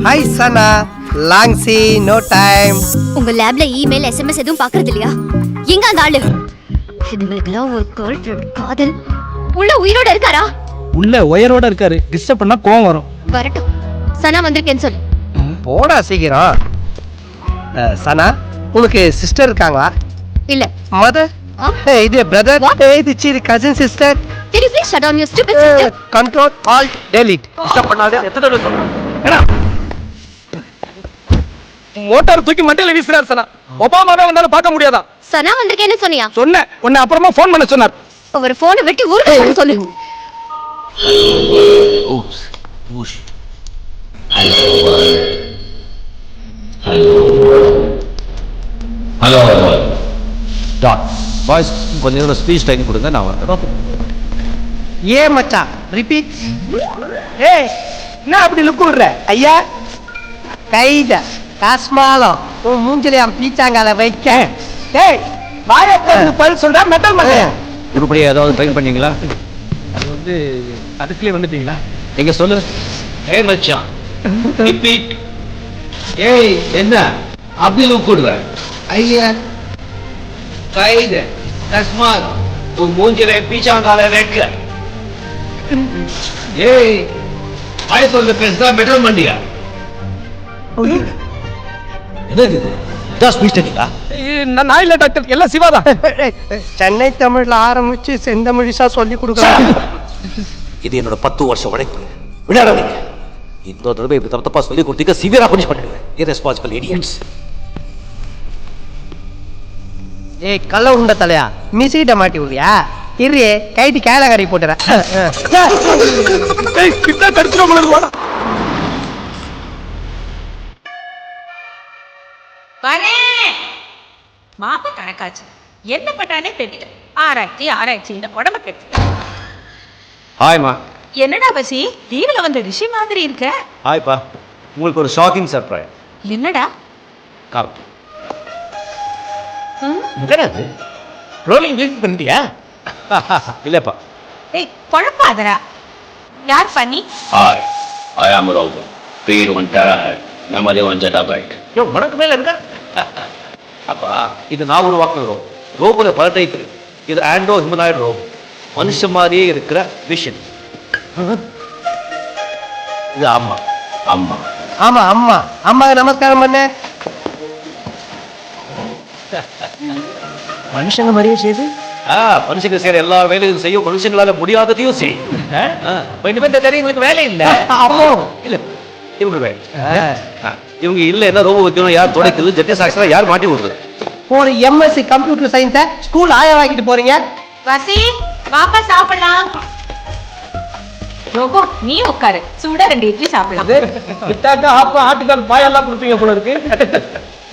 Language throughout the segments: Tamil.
ஹாய் சனா, லாங் சி நோ டைம். உங்க லேப்ல இமெயில் எஸ்எம்எஸ் எதுவும் பாக்குறது இல்லையா? எங்க அந்த ஆளு? இதுங்களுக்கெல்லாம் ஒரு காதல் உள்ள உயிரோட இருக்காரா? உள்ள உயரோட இருக்காரு. டிஸ்டர்ப் பண்ணா கோவம் வரும். வரட்டும். சனா வந்திருக்கேன்னு சொல்லு. போடா சீக்கிரம். சனா, உனக்கு சிஸ்டர் இருக்காங்களா? இல்ல. மதர்? இது பிரதர்? இது சீரி cousin sister. Can you please shut down your stupid sister? Control Alt Delete. Disturb பண்ணாதே. எத்தனை தடவை சொல்றேன்? ஏடா மோட்டார் தூக்கி மண்டையில வீசுறார் சனா. ஒபாமாவே வந்தாலும் பார்க்க முடியாதா? சனா வந்திருக்கேன்னு சொன்னியா? சொன்னேன். உன்னை அப்புறமா ஃபோன் பண்ண சொன்னார். ஒரு போனை வெட்டி ஊருக்கு சொல்லு. Oops. Whoosh. Hello. Dot. Boys, கொஞ்சம் நேரம் ஸ்பீச் டைம் கொடுங்க, நான் வரேன். ஏ மச்சான், ரிப்பீட். ஏய், என்ன அப்படி லுக் விடுற? ஐயா கைத காஸ்மாலம் உன் மூஞ்சில பீச்சாங்கால வைக்க. டேய் வாயை திறந்து பதில் சொல்றா மெட்டல் மண்டையன். உருப்படியா ஏதாவது ட்ரை பண்ணீங்களா? அது வந்து அதுக்குள்ளே வந்துட்டீங்களா? நீங்க சொல்லு. ஏய் மச்சான், ரிப்பீட். ஏய் என்ன அப்படி லுக் கொடுற? ஐயா கைத காஸ்மாலம் உன் மூஞ்சில பீச்சாங்கால வைக்க. ஏய் வாய் சொல்ல பேசுதா மெட்டல் மண்டியா? என்னது இதான் ஸ்பீச் டெக்னிக்கா? நான் இல்லை டாக்டர், எல்லாம் சிவாதான். சென்னை தமிழ்ல ஆரம்பிச்சு செந்தமிழிசா சொல்லி கொடுக்குறாங்க. இது என்னோட 10 வருஷம் உழைப்பு. விளையாடாதீங்க. இன்னொரு தடவை இப்படி தப்பா சொல்லி கொடுத்தீங்க, சிவியரா பனிஷ் பண்ணிடுவேன். irresponsible idiots. ஏய் கள்ள உண்ட தலையா, மிசிட்ட மாட்டி விடுறியா? இரு கைட்டு கேலகாரி போட்டுறேன். மாப்ப கணக்காச்சு என்ன பண்ணானே தெரியல. ஆராய்ச்சி இந்த உடம்ப கெட்டு. ஹாய்மா. என்னடா பசி டிவில வந்த ரிஷி மாதிரி இருக்க? ஹாய்ப்பா, உங்களுக்கு ஒரு ஷாக்கிங் சர்ப்ரைஸ். என்னடா? கால் என்னது ரோலிங் வீக் பண்ணிட்டியா? இல்லப்பா. ஏய் குழப்பாதடா. யார் பண்ணி? Hi, I am Robo. Speed 1 terahertz. Memory 1 zettabyte. யோ உனக்கு மேல இருக்க. அப்பா இது நான் உருவாக்குன ரோபோ. ரோபோல பல டைப் இருக்கு. இது ஆண்ட்ரோ ஹியூமனாய்டு ரோபோ. மனுஷன் மாதிரியே இருக்கிற விஷன். இது அம்மா. அம்மா. ஆமா அம்மா. அம்மாக்கு நமஸ்காரம் பண்ண. மனுஷங்க மாதிரியே செய்து மனுஷங்க செய்யற எல்லா வேலையும் செய்யும், மனுஷங்களால முடியாததையும் செய்யும். இனிமே தெரியும் உங்களுக்கு வேலை இல்ல. இல்ல இவங்க வேலை. இவங்க இல்ல என்ன ரோபோ வைக்கணும், யார் துடைக்குது, ஜெட்டே சாக்ஸ்ல யார் மாட்டி விடுறது? ஒரு எம்எஸ்சி கம்ப்யூட்டர் சயின்ஸ ஸ்கூல் ஆயா வாங்கிட்டு போறீங்க. வசி வாப்பா சாப்பிடலாம். ரோபோ நீ உட்காரு, சூடா 2 இட்லி சாப்பிடலாம். விட்டாக்கா அப்பா ஆட்டுக்கால் பாயெல்லாம் கொடுப்பீங்க போல இருக்கு.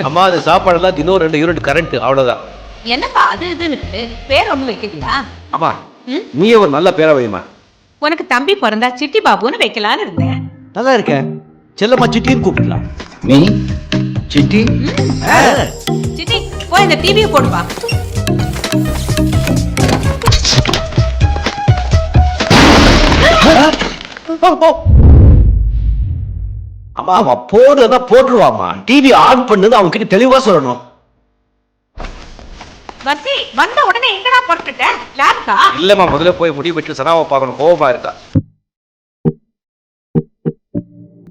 அம்மா அது சாப்பாடெல்லாம் தினம் 2 யூனிட் கரண்ட், அவ்வளவுதான். என்னப்பா அது இதுன்னு பேர் ஒண்ணு வைக்கிறீங்களா? அம்மா நீயே ஒரு நல்ல பேரை வைமா. உனக்கு தம்பி பிறந்தா சிட்டி பாபுன்னு வைக்கலான்னு இருந்தேன். நல்லா இருக்கேன். செல்லம்மா சிட்டின்னு கூப்பிடலாம். Me? Chitti? சிட்டி போய் இந்த டிவியை போடுப்பா. அம்மா அவன் போடுறதா போட்டுருவாமா. டிவி ஆன் பண்ணுது அவங்க கிட்ட தெளிவா சொல்லணும். வசி வந்த உடனே எங்கடா போட்டுட்ட? லேப்கா? இல்லம்மா முதல்ல போய் முடிவு வச்சு சனாவை பார்க்கணும். கோபமா இருக்கா?